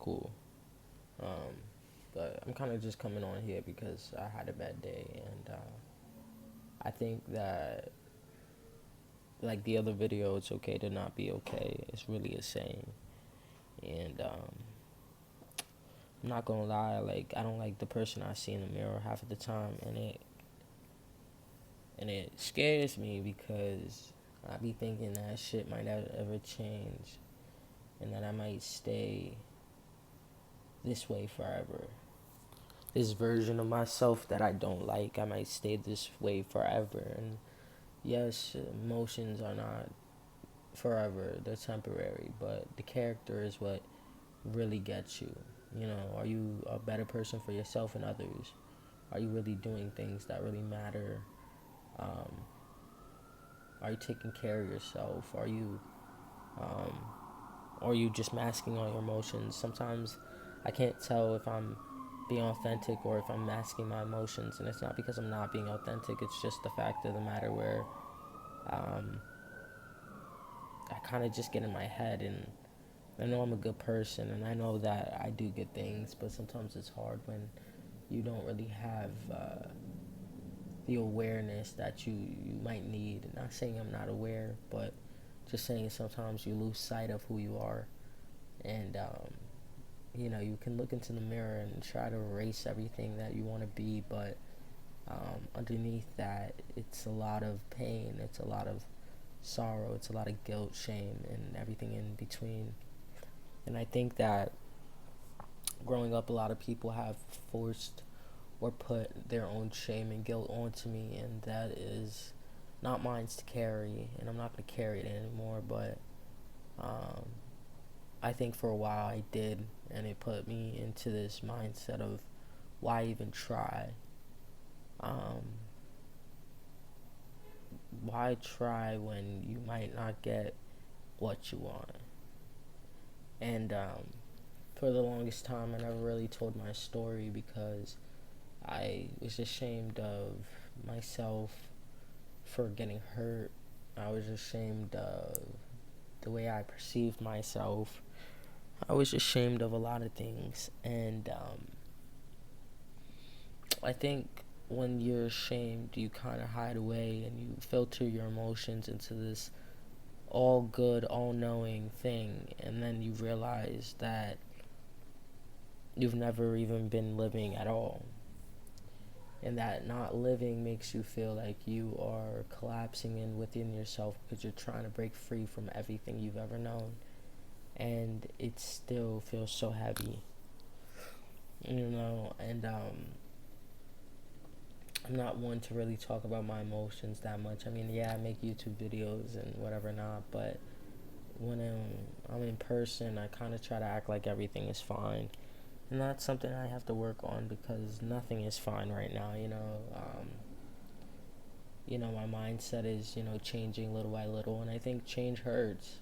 cool. Um, but I'm kind of just coming on here because I had a bad day, and I think that like the other video, it's okay to not be okay. It's really a saying, and I'm not gonna lie. Like I don't like the person I see in the mirror half of the time, and it scares me because I be thinking that shit might not ever change, and that I might stay this way forever. This version of myself that I don't like, I might stay this way forever. And yes, emotions are not forever, they're temporary, but the character is what really gets you. You know, are you a better person for yourself and others? Are you really doing things that really matter? Um, are you taking care of yourself? Um, are you just masking all your emotions? Sometimes I can't tell if I'm being authentic or if I'm masking my emotions, and it's not because I'm not being authentic. It's just the fact of the matter where um, I kind of just get in my head, and I know I'm a good person, and I know that I do good things, but sometimes it's hard when you don't really have the awareness that you might need. Not saying I'm not aware, but just saying sometimes you lose sight of who you are, and you know, you can look into the mirror and try to erase everything that you want to be, but underneath that, it's a lot of pain, it's a lot of sorrow, it's a lot of guilt, shame, and everything in between. And I think that growing up, a lot of people have forced or put their own shame and guilt onto me, and that is not mine to carry, and I'm not going to carry it anymore. But um, I think for a while I did, and it put me into this mindset of why even try? Um, why try when you might not get what you want? And for the longest time, I never really told my story because I was ashamed of myself for getting hurt. I was ashamed of the way I perceived myself. I was ashamed of a lot of things. And I think when you're ashamed, you kind of hide away and you filter your emotions into this all good, all knowing thing. And then you realize that you've never even been living at all. And that not living makes you feel like you are collapsing in within yourself because you're trying to break free from everything you've ever known, and it still feels so heavy, you know. And I'm not one to really talk about my emotions that much. I mean, yeah, I make YouTube videos and whatever not, but when I'm in person, I kind of try to act like everything is fine, and that's something I have to work on because nothing is fine right now, you know. My mindset is, changing little by little, and I think change hurts.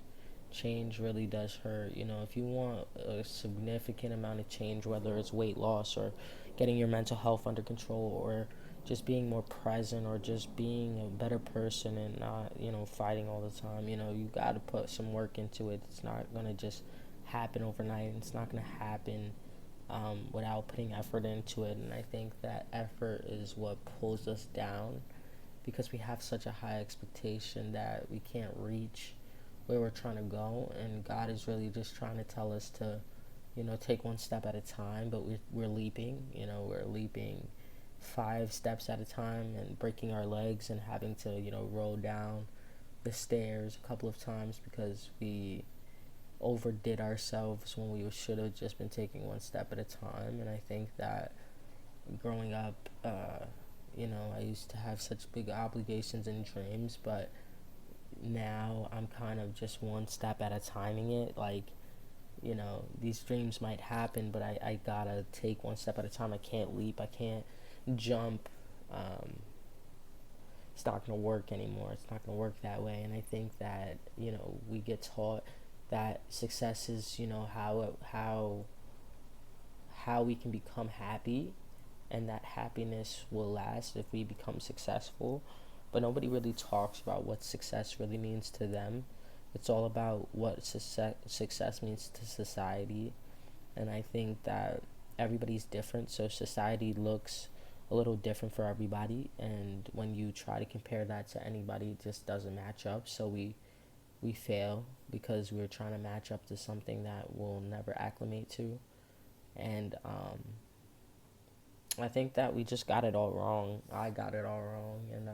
Change really does hurt. If you want a significant amount of change, whether it's weight loss or getting your mental health under control or just being more present or just being a better person and not, fighting all the time, you got to put some work into it. It's not going to just happen overnight. It's not going to happen without putting effort into it. And I think that effort is what pulls us down because we have such a high expectation that we can't reach where we're trying to go, and God is really just trying to tell us to, take one step at a time, but we're leaping, we're leaping 5 steps at a time and breaking our legs and having to, roll down the stairs a couple of times because we overdid ourselves when we should have just been taking one step at a time. And I think that growing up, I used to have such big obligations and dreams, but now I'm kind of just one step at a timing it. Like, these dreams might happen, but I gotta take one step at a time. I can't leap, I can't jump. It's not gonna work anymore. It's not gonna work that way. And I think that, we get taught that success is, how we can become happy, and that happiness will last if we become successful. But nobody really talks about what success really means to them. It's all about what success means to society. And I think that everybody's different, so society looks a little different for everybody, and when you try to compare that to anybody, it just doesn't match up. So we fail because we're trying to match up to something that we'll never acclimate to. And I think that we just got it all wrong. I got it all wrong, and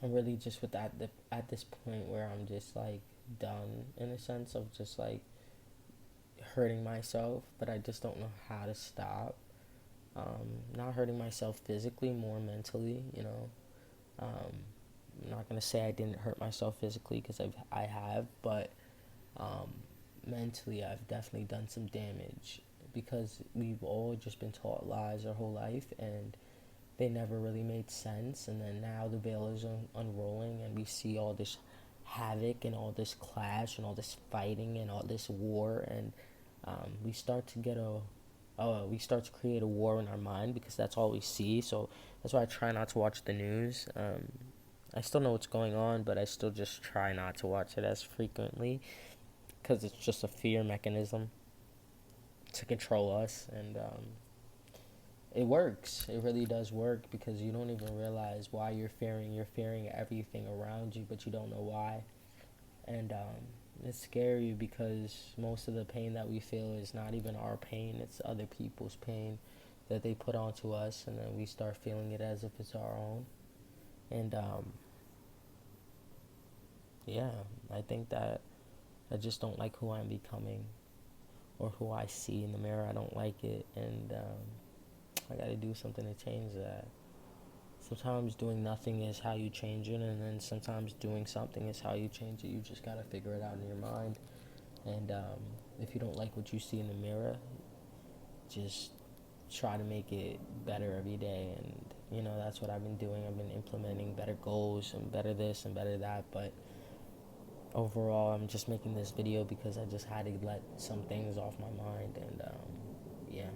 I'm really just with that at this point where I'm just like done in a sense of just like hurting myself, but I just don't know how to stop. Not hurting myself physically, more mentally. I'm not gonna say I didn't hurt myself physically because I have, but um, mentally I've definitely done some damage because we've all just been taught lies our whole life, and they never really made sense. And then now the veil is unrolling, and we see all this havoc and all this clash and all this fighting and all this war, and we start to get we start to create a war in our mind because that's all we see. So that's why I try not to watch the news. I still know what's going on, but I still just try not to watch it as frequently because it's just a fear mechanism to control us. And it works. It really does work because you don't even realize why you're fearing. You're fearing everything around you, but you don't know why. And it's scary because most of the pain that we feel is not even our pain, it's other people's pain that they put onto us, and then we start feeling it as if it's our own. And yeah, I think that I just don't like who I'm becoming or who I see in the mirror. I don't like it, and I gotta do something to change that. Sometimes doing nothing is how you change it, and then sometimes doing something is how you change it. You just gotta figure it out in your mind. And if you don't like what you see in the mirror, just try to make it better every day. And that's what I've been doing. I've been implementing better goals and better this and better that. But overall, I'm just making this video because I just had to let some things off my mind. And yeah.